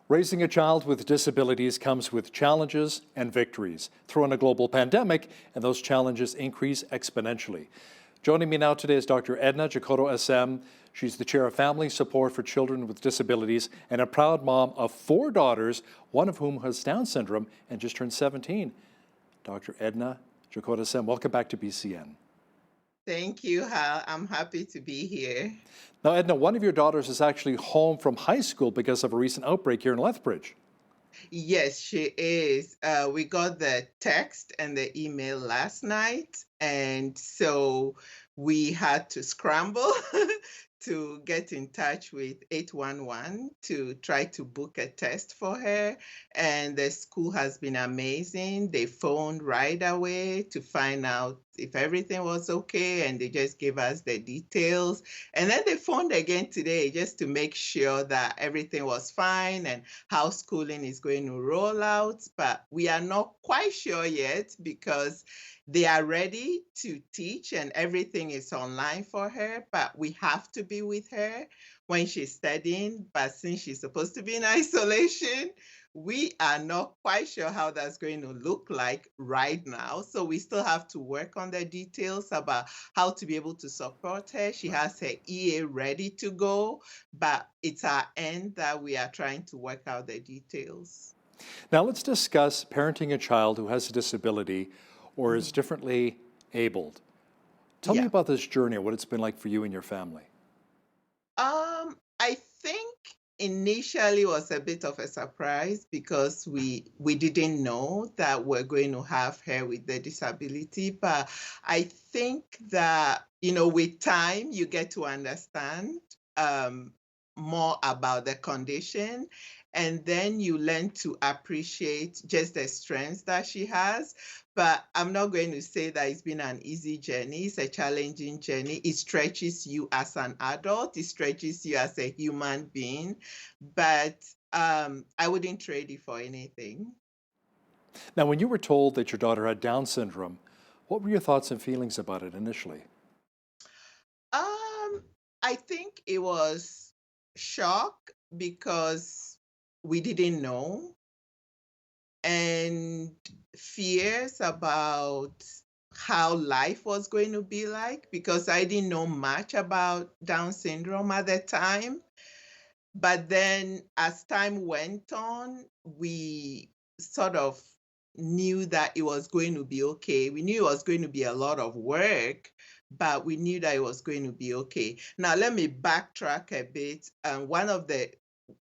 Raising a child with disabilities comes with challenges and victories. Throw in a global pandemic, and those challenges increase exponentially. Joining me now today is Dr. Edna Djokoto-Asem. She's the Chair of Family Support for Children with Disabilities and a proud mom of 4 daughters, one of whom has Down syndrome and just turned 17. Dr. Edna Djokoto-Asem, welcome back to BCN. Thank you, Hal. I'm happy to be here. Now, Edna, one of your daughters is actually home from high school because of a recent outbreak here in Lethbridge. Yes, she is. We got the text and the email last night, and so we had to scramble to get in touch with 811 to try to book a test for her. And the school has been amazing. They phoned right away to find out if everything was okay, and they just gave us the details. And then they phoned again today just to make sure that everything was fine and how schooling is going to roll out. But we are not quite sure yet because they are ready to teach and everything is online for her, but we have to be with her when she's studying. But since she's supposed to be in isolation, we are not quite sure how that's going to look like right now. So we still have to work on the details about how to be able to support her. She Right. has her EA ready to go, but it's our end that we are trying to work out the details. Now let's discuss parenting a child who has a disability or is Mhm. differently abled. Tell me Yeah. about this journey and what it's been like for you and your family. I think initially was a bit of a surprise because we didn't know that we're going to have her with the disability. But I think that, with time you get to understand um, more about the condition, and then you learn to appreciate just the strengths that she has. But I'm not going to say that it's been an easy journey. It's a challenging journey. It stretches you as an adult, it stretches you as a human being. But I wouldn't trade it for anything. Now, when you were told that your daughter had Down syndrome, what were your thoughts and feelings about it initially? Um, I think it was shock because we didn't know, and fears about how life was going to be like because I didn't know much about Down syndrome at the time. But then as time went on, we sort of knew that it was going to be okay. We knew it was going to be a lot of work, but we knew that it was going to be okay. Now, let me backtrack a bit. One of the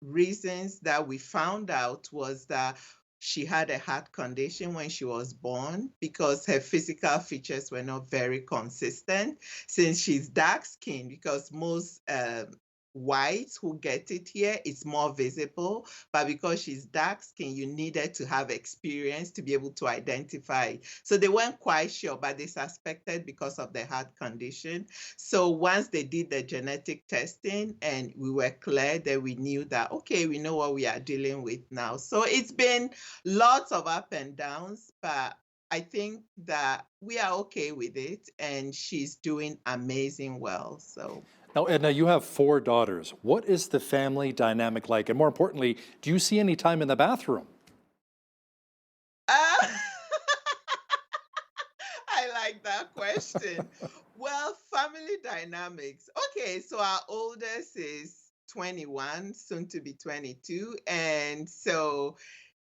reasons that we found out was that she had a heart condition when she was born because her physical features were not very consistent since she's dark skinned, because most whites who get it here, it's more visible. But because she's dark skinned, you needed to have experience to be able to identify it. So they weren't quite sure, but they suspected because of the heart condition. So once they did the genetic testing and we were clear, that we knew that, okay, we know what we are dealing with now. So it's been lots of up and downs, but I think that we are okay with it and she's doing amazing well. So Now, Edna, you have 4 daughters. What is the family dynamic like? And more importantly, do you see any time in the bathroom? uh, I like that question. Well, family dynamics. Okay, so our oldest is 21, soon to be 22. And so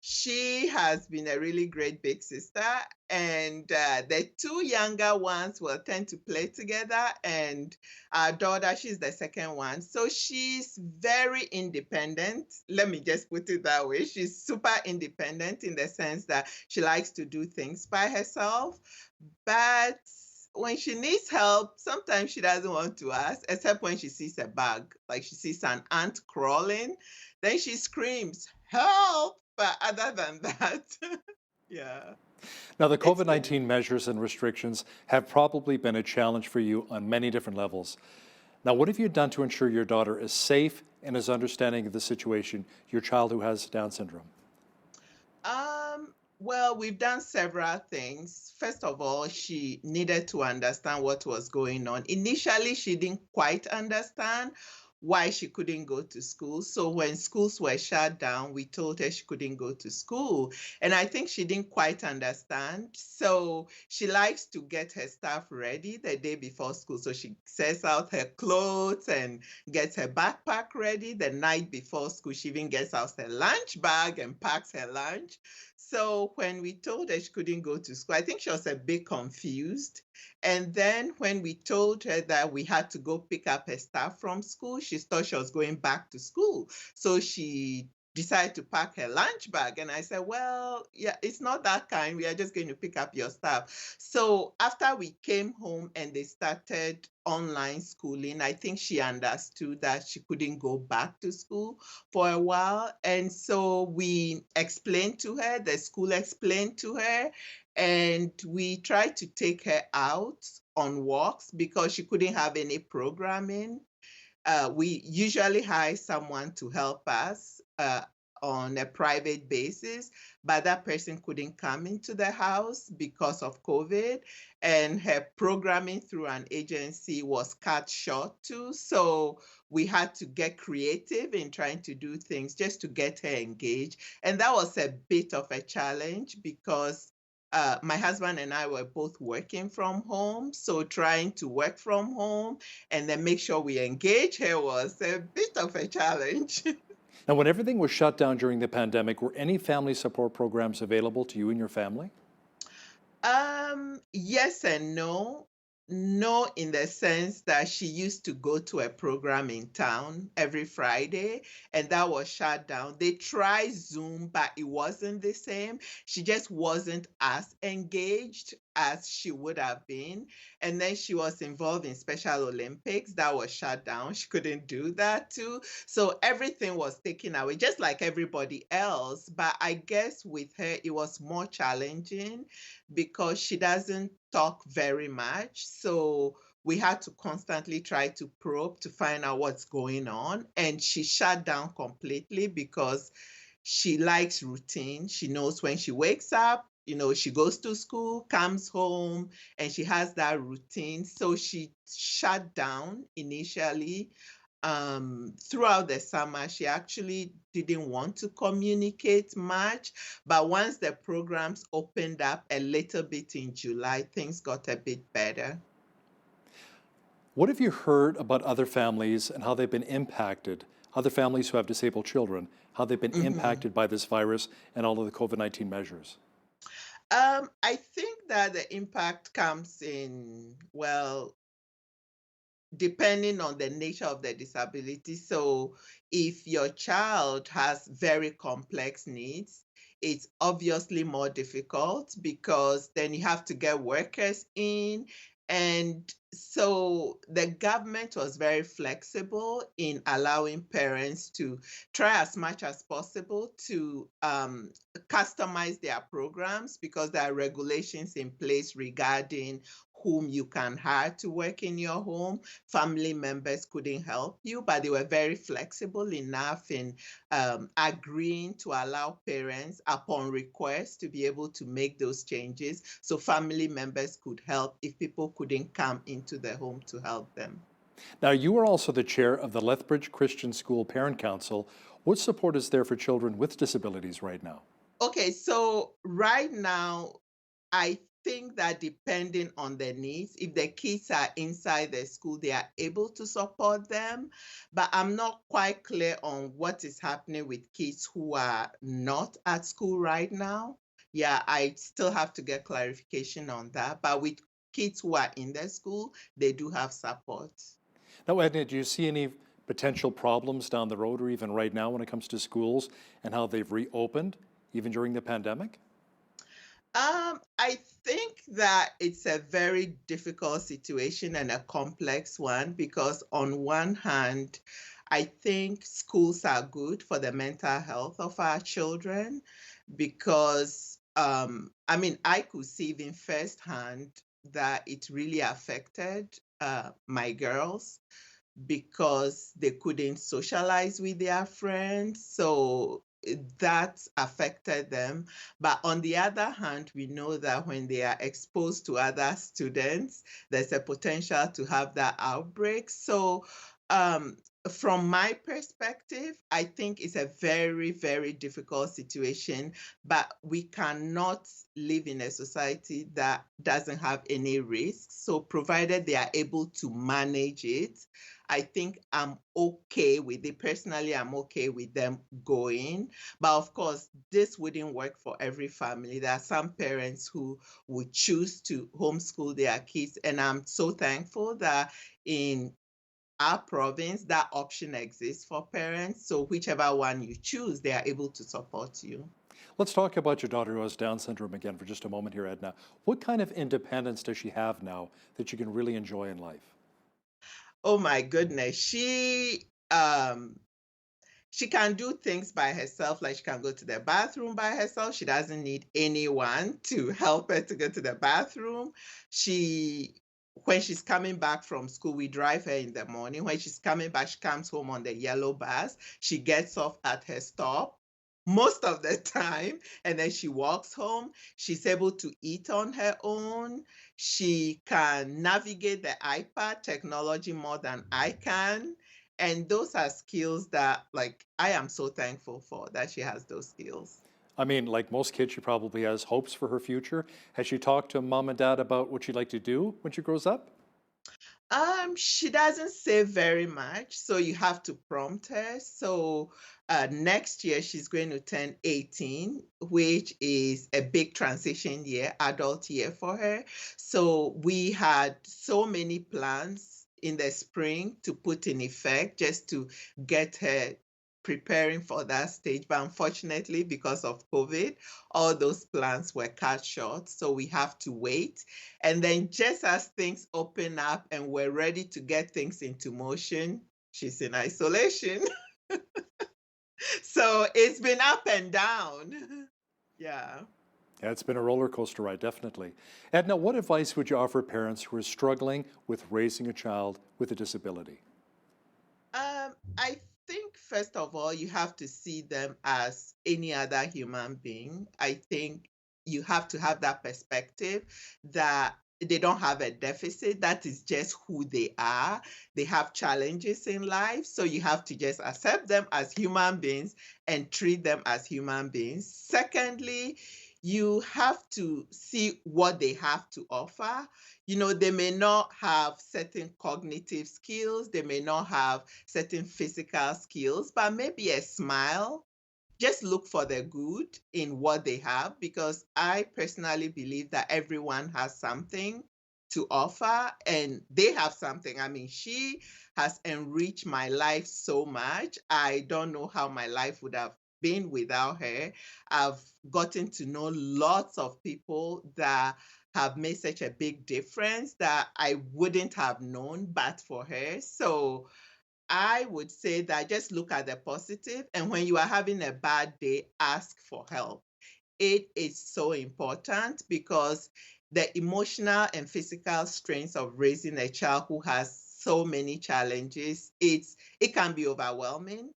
she has been a really great big sister. And the 2 younger ones will tend to play together. And our daughter, she's the second one. So she's very independent. Let me just put it that way. She's super independent in the sense that she likes to do things by herself. But when she needs help, sometimes she doesn't want to ask, except when she sees a bug, like she sees an ant crawling, then she screams, "Help!" But other than that, yeah, Now, the it's COVID been 19 measures and restrictions have probably been a challenge for you on many different levels. Now, what have you done to ensure your daughter is safe and is understanding of the situation, your child who has Down syndrome? well, we've done several things. First of all, she needed to understand what was going on. Initially, she didn't quite understand, why she couldn't go to school. So when schools were shut down, we told her she couldn't go to school. And I think she didn't quite understand. So she likes to get her stuff ready the day before school. So she sets out her clothes and gets her backpack ready the night before school. She even gets out her lunch bag and packs her lunch. So when we told her she couldn't go to school, I think she was a bit confused. And then when we told her that we had to go pick up her stuff from school, she thought she was going back to school. So she decided to pack her lunch bag. And I said, well, yeah, it's not that kind. We are just going to pick up your stuff. So after we came home and they started online schooling, I think she understood that she couldn't go back to school for a while. And so we explained to her, the school explained to her, and we tried to take her out on walks because she couldn't have any programming. We usually hire someone to help us on a private basis, but that person couldn't come into the house because of COVID, and her programming through an agency was cut short too. So we had to get creative in trying to do things just to get her engaged. And that was a bit of a challenge because my husband and I were both working from home. So trying to work from home and then make sure we engage her was a bit of a challenge. Now, when everything was shut down during the pandemic, were any family support programs available to you and your family? Yes and no. No, in the sense that she used to go to a program in town every Friday, and that was shut down. They tried Zoom, but it wasn't the same. She just wasn't as engaged as she would have been. And then she was involved in Special Olympics, that was shut down. She couldn't do that too. So everything was taken away, just like everybody else. But I guess with her, it was more challenging because she doesn't talk very much. So we had to constantly try to probe to find out what's going on. And she shut down completely because she likes routine. She knows when she wakes up, she goes to school, comes home, and she has that routine. So she shut down initially. Throughout the summer, she actually didn't want to communicate much. But once the programs opened up a little bit in July, things got a bit better. What have you heard about other families and how they've been impacted, other families who have disabled children, how they've been Mhm. impacted by this virus and all of the COVID-19 measures? I think that the impact comes in, well, depending on the nature of the disability. So if your child has very complex needs, it's obviously more difficult because then you have to get workers in. And so the government was very flexible in allowing parents to try as much as possible to customize their programs because there are regulations in place regarding whom you can hire to work in your home. Family members couldn't help you, but they were very flexible enough in agreeing to allow parents, upon request, to be able to make those changes so family members could help if people couldn't come into the home to help them. Now, you are also the chair of the Lethbridge Christian School Parent Council. What support is there for children with disabilities right now? Okay, so right now, I think that depending on the needs, if the kids are inside the school, they are able to support them. But I'm not quite clear on what is happening with kids who are not at school right now. Yeah, I still have to get clarification on that. But with kids who are in the school, they do have support. Now, Edna, do you see any potential problems down the road or even right now when it comes to schools and how they've reopened, even during the pandemic? I think that it's a very difficult situation and a complex one because, on one hand, I think schools are good for the mental health of our children because, I mean, I could see even firsthand that it really affected my girls because they couldn't socialize with their friends. So that affected them. But on the other hand, we know that when they are exposed to other students, there's a potential to have that outbreak. So from my perspective, I think it's a very, very difficult situation, but we cannot live in a society that doesn't have any risk. So, provided they are able to manage it, I think I'm okay with it. Personally, I'm okay with them going. But of course, this wouldn't work for every family. There are some parents who would choose to homeschool their kids. And I'm so thankful that in our province, that option exists for parents. So whichever one you choose, they are able to support you. Let's talk about your daughter who has Down syndrome again for just a moment here, Edna. What kind of independence does she have now that you can really enjoy in life? Oh my goodness. She can do things by herself, like she can go to the bathroom by herself. She doesn't need anyone to help her to go to the bathroom. She When she's coming back from school, we drive her in the morning. When she's coming back, she comes home on the yellow bus. She gets off at her stop most of the time, and then she walks home. She's able to eat on her own. She can navigate the iPad technology more than I can. And those are skills that, like, I am so thankful for that she has those skills. I mean, like most kids, she probably has hopes for her future. Has she talked to mom and dad about what she'd like to do when she grows up? She doesn't say very much, so you have to prompt her. So next year she's going to turn 18, which is a big transition year, adult year for her. So we had so many plans in the spring to put in effect just to get her preparing for that stage. But unfortunately, because of COVID, all those plans were cut short. So we have to wait. And then just as things open up and we're ready to get things into motion, she's in isolation. So it's been up and down. Yeah. Yeah, it's been a roller coaster ride, definitely. Edna, what advice would you offer parents who are struggling with raising a child with a disability? I think first of all, you have to see them as any other human being. I think you have to have that perspective that they don't have a deficit. That is just who they are. They have challenges in life. So you have to just accept them as human beings and treat them as human beings. Secondly, you have to see what they have to offer. They may not have certain cognitive skills, they may not have certain physical skills, but maybe a smile. Just look for the good in what they have, because I personally believe that everyone has something to offer and they have something. I mean, she has enriched my life so much. I don't know how my life would have been without her. I've gotten to know lots of people that have made such a big difference that I wouldn't have known but for her. So I would say that just look at the positive, and when you are having a bad day, ask for help. It is so important because the emotional and physical strains of raising a child who has so many challenges, it can be overwhelming,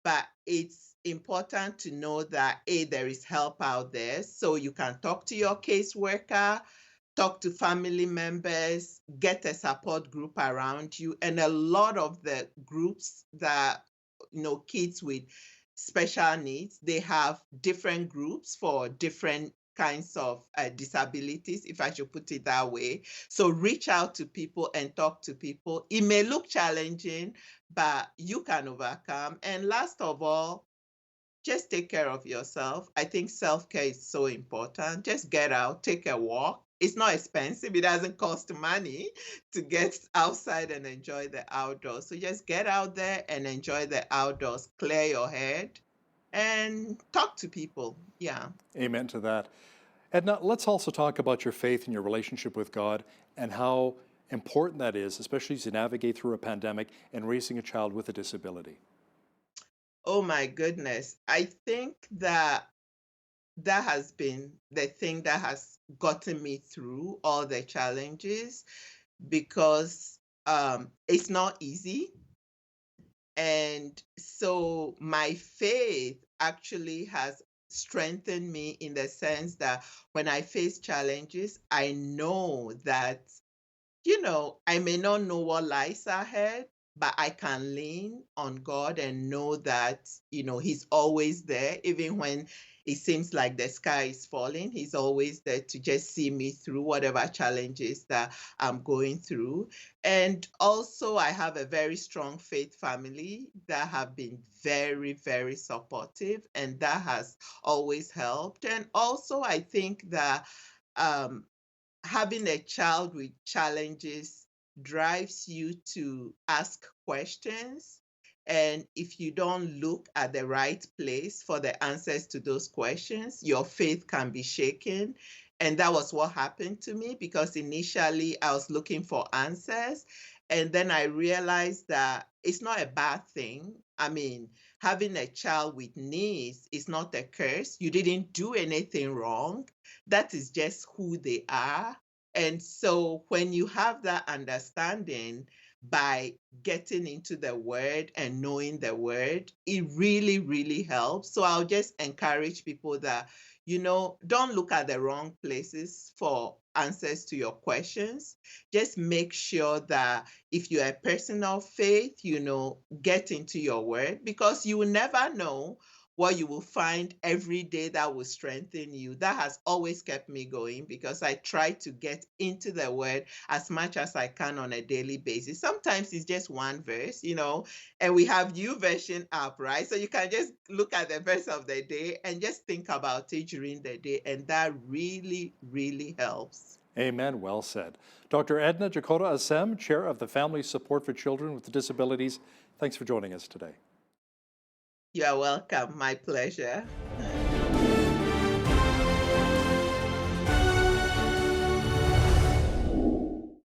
but it's important to know that there is help out there. So you can talk to your caseworker, talk to family members, get a support group around you. And a lot of the groups that, kids with special needs, they have different groups for different kinds of disabilities, if I should put it that way. So reach out to people and talk to people. It may look challenging, but you can overcome. And last of all, just take care of yourself. I think self-care is so important. Just get out, take a walk. It's not expensive. It doesn't cost money to get outside and enjoy the outdoors. So just get out there and enjoy the outdoors. Clear your head and talk to people. Yeah. Amen to that. Edna, let's also talk about your faith and your relationship with God and how important that is, especially as you navigate through a pandemic and raising a child with a disability. Oh my goodness. I think that that has been the thing that has gotten me through all the challenges, because it's not easy. And so my faith actually has strengthened me in the sense that when I face challenges, I know that, I may not know what lies ahead, but I can lean on God and know that, He's always there, even when it seems like the sky is falling. He's always there to just see me through whatever challenges that I'm going through. And also, I have a very strong faith family that have been very, very supportive, and that has always helped. And also, I think that um, having a child with challenges drives you to ask questions. And if you don't look at the right place for the answers to those questions, your faith can be shaken. And that was what happened to me, because initially I was looking for answers. And then I realized that it's not a bad thing. I mean, having a child with needs is not a curse. You didn't do anything wrong. That is just who they are. And so when you have that understanding by getting into the word and knowing the word, it really, really helps. So I'll just encourage people that, don't look at the wrong places for answers to your questions. Just make sure that if you're a person of faith, get into your word, because you will never know what you will find every day that will strengthen you. That has always kept me going, because I try to get into the word as much as I can on a daily basis. Sometimes it's just one verse, and we have new version app, right? So you can just look at the verse of the day and just think about it during the day. And that really, really helps. Amen. Well said. Dr. Edna Djokoto-Asem, Chair of the Family Support for Children with Disabilities, thanks for joining us today. You're welcome. My pleasure.